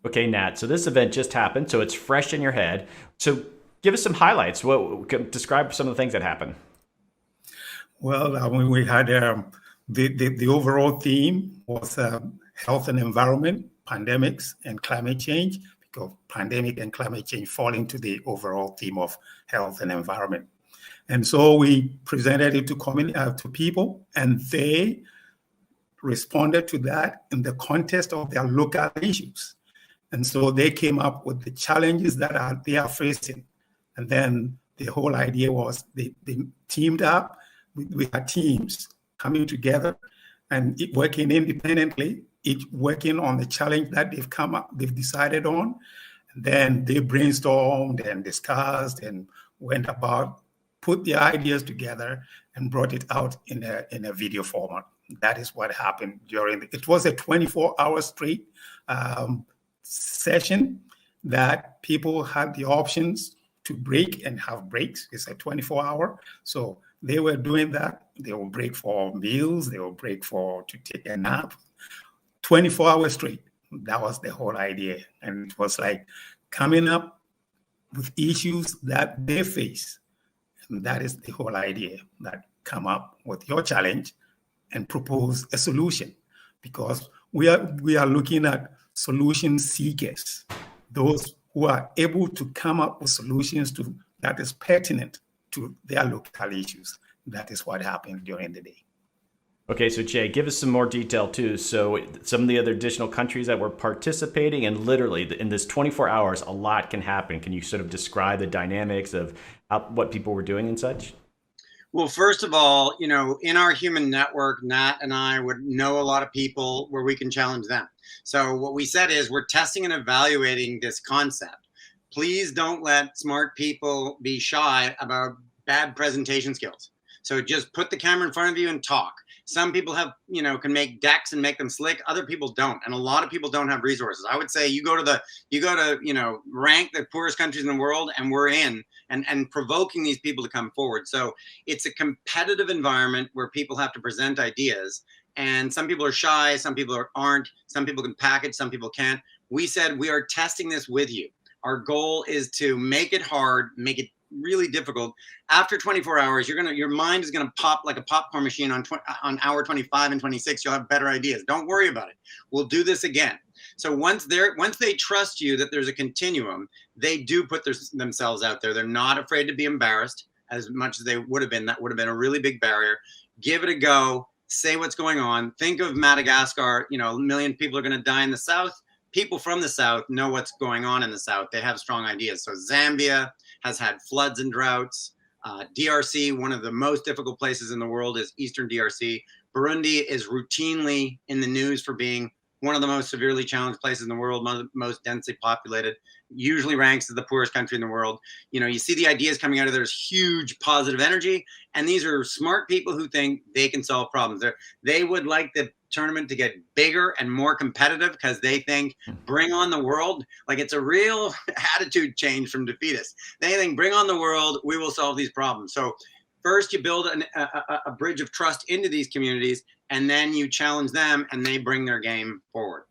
Okay, Nat. So this event just happened, so it's fresh in your head. So give us some highlights. Describe some of the things that happened. Well, we had the overall theme was health and environment, pandemics, and climate change, because pandemic and climate change fall into the overall theme of health and environment. And so we presented it to people, and they responded to that in the context of their local issues. And so they came up with the challenges that they are facing. And then the whole idea was they teamed up. We had teams coming together and working independently, each working on the challenge that they've decided on. And then they brainstormed and discussed and went about, put the ideas together and brought it out in a video format. That is what happened it was a 24-hour straight session that people had the options to break and have breaks. It's a 24-hour. So they were doing that. They will break for meals. They will break to take a nap. 24 hours straight. That was the whole idea. And it was like coming up with issues that they face. And that is the whole idea, that come up with your challenge and propose a solution, because we are looking at solution seekers, those who are able to come up with solutions that is pertinent to their local issues. That is what happened during the day. Okay, so Jay, give us some more detail too. So some of the other additional countries that were participating, and literally in this 24 hours, a lot can happen. Can you sort of describe the dynamics of what people were doing and such? Well, first of all, in our human network, Nat and I would know a lot of people where we can challenge them. So what we said is we're testing and evaluating this concept. Please don't let smart people be shy about bad presentation skills. So just put the camera in front of you and talk. Some people can make decks and make them slick. Other people don't. And a lot of people don't have resources. I would say you go to rank the poorest countries in the world, and we're in, and provoking these people to come forward. So it's a competitive environment where people have to present ideas, and some people are shy, some people aren't, some people can package, some people can't. We said we are testing this with you. Our goal is to make it hard, make it really difficult. After 24 hours, your mind is gonna pop like a popcorn machine on hour 25 and 26. You'll have better ideas. Don't worry about it. We'll do this again. So once they trust you that there's a continuum, they do put themselves out there. They're not afraid to be embarrassed as much as they would have been. That would have been a really big barrier. Give it a go. Say what's going on. Think of Madagascar. A million people are going to die in the South. People from the South know what's going on in the South. They have strong ideas. So Zambia has had floods and droughts. DRC, one of the most difficult places in the world, is Eastern DRC. Burundi is routinely in the news for being one of the most severely challenged places in the world, most densely populated, usually ranks as the poorest country in the world. You see the ideas coming out of there's huge positive energy, and these are smart people who think they can solve problems. They would like the tournament to get bigger and more competitive because they think bring on the world. Like, it's a real attitude change from defeatists. They think bring on the world, we will solve these problems. So first you build a bridge of trust into these communities, and then you challenge them and they bring their game forward.